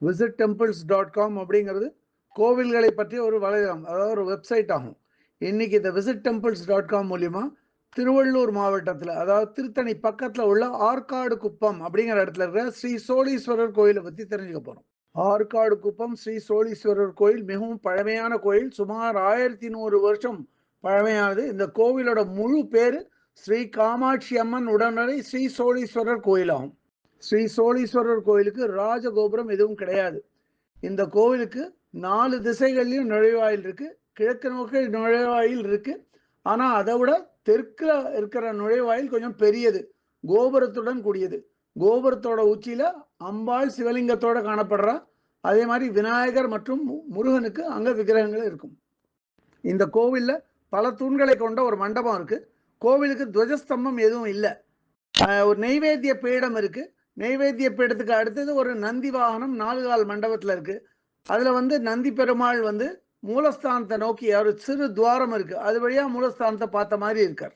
visittemples.com அப்படிங்கிறது கோவில்களை பற்றிய ஒரு வலைதளம், அதாவது ஒரு வெப்சைட் ஆகும். இன்னைக்கு இந்த visittemples.com மூலியமா திருவள்ளூர் மாவட்டத்தில், அதாவது திருத்தணி பக்கத்தில் உள்ள ஆற்காடு குப்பம் அப்படிங்கிற இடத்துல இருக்கிற ஸ்ரீ சோழீஸ்வரர் கோயிலை பற்றி தெரிஞ்சுக்க போகிறோம். ஆற்காடு குப்பம் ஸ்ரீ சோழீஸ்வரர் கோயில் மிகவும் பழமையான கோயில். சுமார் 1100 வருஷம் பழமையானது. இந்த கோவிலோட முழு பேரு ஸ்ரீ காமாட்சி அம்மன் உடனடி ஸ்ரீ சோழீஸ்வரர் கோயிலாகும். ஸ்ரீ சோழீஸ்வரர் கோயிலுக்கு ராஜகோபுரம் எதுவும் கிடையாது. இந்த கோவிலுக்கு 4 திசைகள்லையும் நுழைவாயில் இருக்கு. கிழக்கு நோக்கி நுழைவாயில் இருக்கு. ஆனா அதை விட தெற்கு இருக்கிற நுழைவாயில் கொஞ்சம் பெரியது, கோபுரத்துடன் கூடியது. கோபுரத்தோட உச்சியில அம்பாள் சிவலிங்கத்தோட காணப்படுறா. அதே மாதிரி விநாயகர் மற்றும் முருகனுக்கு அங்க விக்கிரகங்கள் இருக்கும். இந்த கோவில்ல பல தூண்களை கொண்ட ஒரு மண்டபம் இருக்கு. கோவிலுக்கு துவஜஸ்தம்பம் எதுவும் இல்லை. ஒரு நெய்வேத்திய பீடம் இருக்கு. நெய்வேத்திய பீடத்துக்கு அடுத்தது ஒரு நந்தி வாகனம் 4 கால் மண்டபத்தில் இருக்கு. அதுல நந்தி பெருமாள் மூலஸ்தானத்தை நோக்கி ஒரு சிறு துவாரம் இருக்கு, அது வழியா மூலஸ்தானத்தை பார்த்த மாதிரி இருக்கார்.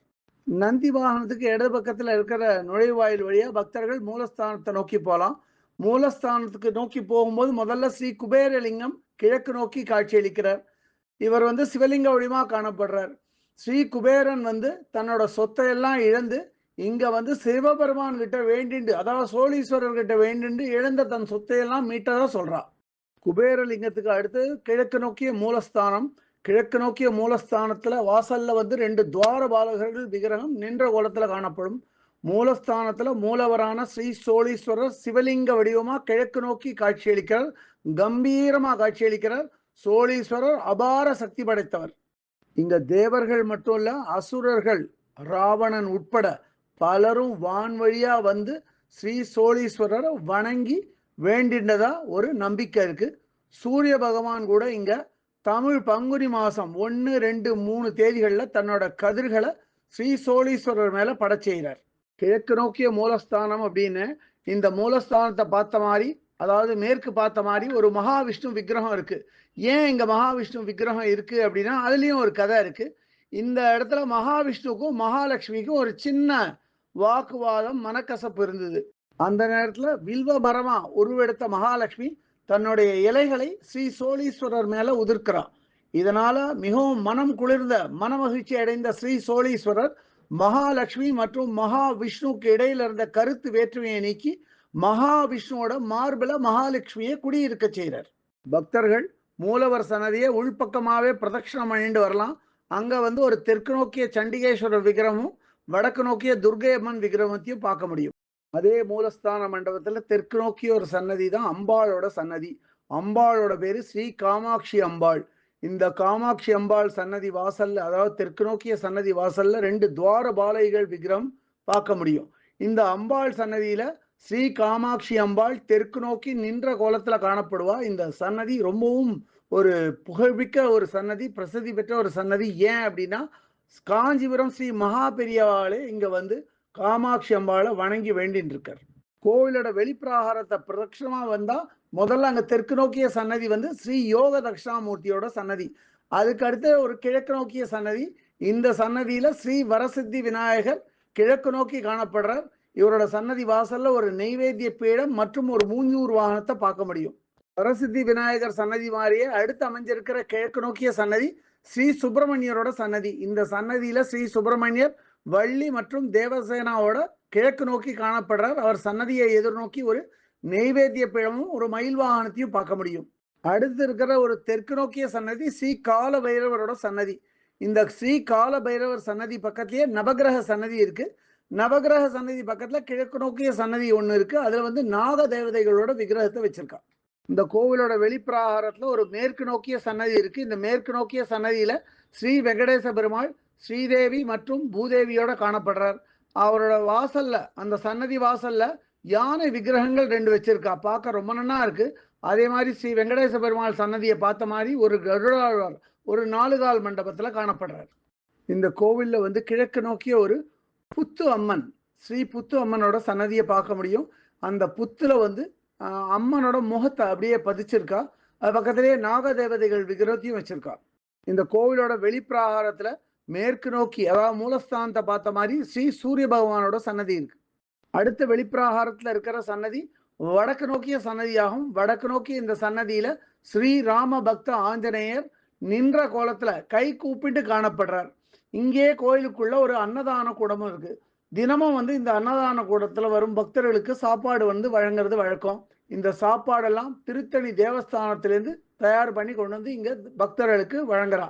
நந்தி வாகனத்துக்கு இடது பக்கத்துல இருக்கிற நுழைவாயில் வழியா பக்தர்கள் மூலஸ்தானத்தை நோக்கி போகலாம். மூலஸ்தானத்துக்கு நோக்கி போகும்போது முதல்ல ஸ்ரீ குபேரலிங்கம் கிழக்கு நோக்கி காட்சியளிக்கிறார். இவர் சிவலிங்க வடிவமா காணப்படுறார். ஸ்ரீ குபேரன் தன்னோட சொத்தை எல்லாம் இழந்து இங்க சிவபெருமான் கிட்ட வேண்டிண்டு, அதாவது சோழீஸ்வரர் கிட்ட வேண்டிண்டு இழந்த தன் சொத்தையெல்லாம் மீட்டதா சொல்றா. குபேரலிங்கத்துக்கு அடுத்து கிழக்கு நோக்கிய மூலஸ்தானம். கிழக்கு நோக்கிய மூலஸ்தானத்துல வாசல்ல 2 துவார பாலகர்கள் விக்கிரகம் நின்ற கோலத்துல காணப்படும். மூலஸ்தானத்துல மூலவரான ஸ்ரீ சோழீஸ்வரர் சிவலிங்க வடிவமா கிழக்கு நோக்கி காட்சியளிக்கிறார். கம்பீரமா காட்சியளிக்கிறார். சோழீஸ்வரர் அபார சக்தி படைத்தவர். இங்க தேவர்கள் மட்டும் இல்ல, அசுரர்கள் ராவணன் உட்பட பலரும் வான் வழியா ஸ்ரீ சோழீஸ்வரரை வணங்கி வேண்டின்றதா ஒரு நம்பிக்கை இருக்கு. சூரிய பகவான் கூட இங்க தமிழ் பங்குனி மாசம் 1, 2, 3 தேதிகளில் தன்னோட கதிர்களை ஸ்ரீ சோழீஸ்வரர் மேல பட செய்கிறார். கிழக்கு நோக்கிய மூலஸ்தானம் அப்படின்னு இந்த மூலஸ்தானத்தை பார்த்த மாதிரி, அதாவது மேற்கு பார்த்த மாதிரி ஒரு மகாவிஷ்ணு விக்கிரகம் இருக்கு. ஏன் இங்க மகாவிஷ்ணு விக்கிரகம் இருக்கு அப்படின்னா அதுலயும் ஒரு கதை இருக்கு. இந்த இடத்துல மகாவிஷ்ணுக்கும் மகாலட்சுமிக்கும் ஒரு சின்ன வாக்குவாதம், மனக்கசப்பு இருந்தது. அந்த நேரத்துல வில்வ மரமா உருவெடுத்த மகாலட்சுமி தன்னுடைய இலைகளை ஸ்ரீ சோழீஸ்வரர் மேல உதிர்க்கிறார். இதனால மிகவும் மனம் குளிர்ந்த மனமகிழ்ச்சி அடைந்த ஸ்ரீ சோழீஸ்வரர் மகாலட்சுமி மற்றும் மகாவிஷ்ணுக்கு இடையில இருந்த கருத்து வேற்றுமையை நீக்கி மகாவிஷ்ணுவோட மார்பில மகாலட்சுமியை குடியிருக்க செய்கிறார். பக்தர்கள் மூலவர் சன்னதியை உள்பக்கமாவே பிரதட்சணம் பண்ணிட்டு வரலாம். அங்க ஒரு தெற்கு நோக்கிய சண்டிகேஸ்வரர் விக்கிரமும் வடக்கு நோக்கிய துர்கை அம்மன் விக்கிரமத்தையும் பார்க்க முடியும். அதே மூலஸ்தான மண்டபத்துல தெற்கு நோக்கிய ஒரு சன்னதி தான் அம்பாளோட சன்னதி. அம்பாளோட பேரு ஸ்ரீ காமாட்சி அம்பாள். இந்த காமாட்சி அம்பாள் சன்னதி வாசல்ல, அதாவது தெற்கு நோக்கிய சன்னதி வாசல்ல 2 துவார பாலைகள் விக்கிரம் பார்க்க முடியும். இந்த அம்பாள் சன்னதியில ஸ்ரீ காமாட்சி அம்பாள் தெற்கு நோக்கி நின்ற கோலத்துல காணப்படுவா. இந்த சன்னதி ரொம்பவும் ஒரு புகழ்மிக்க ஒரு சன்னதி, பிரசித்தி பெற்ற ஒரு சன்னதி. ஏன் அப்படின்னா காஞ்சிபுரம் ஸ்ரீ மகா பெரியவாளே இங்க காமாட்சி அம்பாளை வணங்கி வேண்டின்னு இருக்கார். கோவிலோட வெளிப்பிரகாரத்தை பிரதட்சணமா வந்தா முதல்ல அங்க தெற்கு நோக்கிய சன்னதி ஸ்ரீ யோக தட்சிணாமூர்த்தியோட சன்னதி. அதுக்கு அடுத்து ஒரு கிழக்கு நோக்கிய சன்னதி. இந்த சன்னதியில ஸ்ரீ வரசித்தி விநாயகர் கிழக்கு நோக்கி காணப்படுறார். இவரோட சன்னதி வாசல்ல ஒரு நெய்வேத்திய பீடம் மற்றும் ஒரு மூஞ்சூர் வாகனத்தை பார்க்க முடியும். வரசித்தி விநாயகர் சன்னதி மாதிரியே அடுத்து அமைஞ்சிருக்கிற கிழக்கு நோக்கிய சன்னதி ஸ்ரீ சுப்பிரமணியரோட சன்னதி. இந்த சன்னதியில ஸ்ரீ சுப்பிரமணியர் வள்ளி மற்றும் தேவசேனாவோட கிழக்கு நோக்கி காணப்படுறார். அவர் சன்னதியை எதிர்நோக்கி ஒரு நெய்வேத்திய பீடமும் ஒரு மயில் வாகனத்தையும் பார்க்க முடியும். அடுத்து இருக்கிற ஒரு தெற்கு நோக்கிய சன்னதி ஸ்ரீ கால பைரவரோட சன்னதி. இந்த ஸ்ரீ கால பைரவர் சன்னதி பக்கத்திலேயே நவகிரக சன்னதி இருக்கு. நவகிரக சன்னதி பக்கத்துல கிழக்கு நோக்கிய சன்னதி ஒண்ணு இருக்கு. அதுல நாக தேவதைகளோட விக்கிரகத்தை வச்சிருக்கா. இந்த கோவிலோட வெளிப்பிரகாரத்துல ஒரு மேற்கு நோக்கிய சன்னதி இருக்கு. இந்த மேற்கு நோக்கிய சன்னதியில ஸ்ரீ வெங்கடேச பெருமாள், ஸ்ரீதேவி மற்றும் பூதேவியோட காணப்படுறார். அவரோட வாசல்ல, அந்த சன்னதி வாசல்ல யானை விக்கிரகங்கள் 2 வச்சிருக்கா. பார்க்க ரொம்ப நன்னா இருக்கு. அதே மாதிரி ஸ்ரீ வெங்கடேச பெருமாள் சன்னதியை பார்த்த மாதிரி ஒரு கருடாழ்வார் ஒரு 4 கால் மண்டபத்துல காணப்படுறார். இந்த கோவில்ல கிழக்கு நோக்கிய ஒரு புத்து அம்மன், ஸ்ரீ புத்து அம்மனோட சன்னதியை பார்க்க முடியும். அந்த புத்துல அம்மனோட முகத்தை அப்படியே பதிச்சிருக்கா. அது பக்கத்திலேயே நாக தேவதைகள் விக்கிரகத்தையும் வச்சிருக்கா. இந்த கோவிலோட வெளிப்பிரகாரத்துல மேற்கு நோக்கி, அதாவது மூலஸ்தானத்தை பார்த்த மாதிரி ஸ்ரீ சூரிய பகவானோட சன்னதி இருக்கு. அடுத்த வெளிப்பிரகாரத்துல இருக்கிற சன்னதி வடக்கு நோக்கிய சன்னதியாகும். வடக்கு நோக்கிய இந்த சன்னதியில ஸ்ரீராம பக்த ஆஞ்சநேயர் நின்ற கோலத்துல கை கூப்பிட்டு காணப்படுறார். இங்கே கோயிலுக்குள்ள ஒரு அன்னதான கூடமும் இருக்கு. தினமும் இந்த அன்னதான கூடத்துல வரும் பக்தர்களுக்கு சாப்பாடு வழங்குறது வழக்கம். இந்த சாப்பாடெல்லாம் திருத்தணி தேவஸ்தானத்திலிருந்து தயார் பண்ணி கொண்டு இங்க பக்தர்களுக்கு வழங்குறா.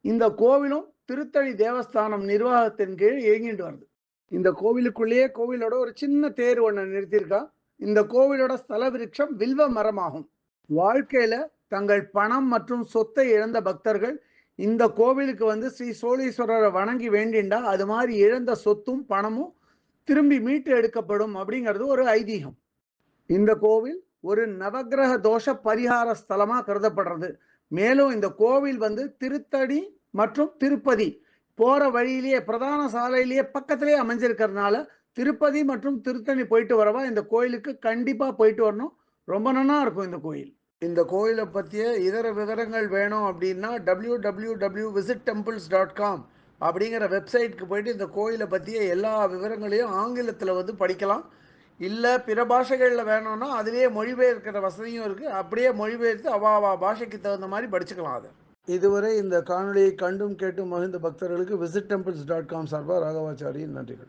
இந்த கோவிலும் திருத்தணி தேவஸ்தானம் நிர்வாகத்தின் கீழ் இயங்கிட்டு வருது. இந்த கோவிலுக்குள்ளேயே கோவிலோட ஒரு சின்ன தேர் ஒண்ணு நிறுத்தியிருக்கா. இந்த கோவிலோட ஸ்தல விருட்சம் வில்வ மரமாகும். வாழ்க்கையில தங்கள் பணம் மற்றும் சொத்தை இழந்த பக்தர்கள் இந்த கோவிலுக்கு ஸ்ரீ சோழீஸ்வரரை வணங்கி வேண்டிண்டா அது மாதிரி இழந்த சொத்தும் பணமும் திரும்பி மீட்டு எடுக்கப்படும் அப்படிங்கிறது ஒரு ஐதீகம். இந்த கோவில் ஒரு நவக்கிரக தோஷ பரிகார ஸ்தலமா கருதப்படுறது. மேலும் இந்த கோவில் திருத்தணி மற்றும் திருப்பதி போற வழியிலேயே பிரதான சாலையிலேயே பக்கத்திலேயே அமைஞ்சிருக்கிறதுனால திருப்பதி மற்றும் திருத்தணி போயிட்டு வரவா இந்த கோயிலுக்கு கண்டிப்பா போயிட்டு வரணும். ரொம்ப நல்லா இருக்கும் இந்த கோயில். இந்த கோயிலை பற்றிய இதர விவரங்கள் வேணும் அப்படின்னா www.visittemples.com அப்படிங்கிற வெப்சைட்டுக்கு போயிட்டு இந்த கோயிலை பற்றிய எல்லா விவரங்களையும் ஆங்கிலத்தில் படிக்கலாம். இல்லை பிற பாஷைகளில் வேணும்னா அதிலேயே மொழிபெயர்க்கிற வசதியும் இருக்குது. அப்படியே மொழிபெயர்த்து அவா பாஷைக்கு தகுந்த மாதிரி படிச்சுக்கலாம் அதை. இதுவரை இந்த காணொலியை கண்டும் கேட்டும் மகிழ்ந்த பக்தர்களுக்கு visit temples.com சார்பாக ராகவாச்சாரியின் நன்றிகள்.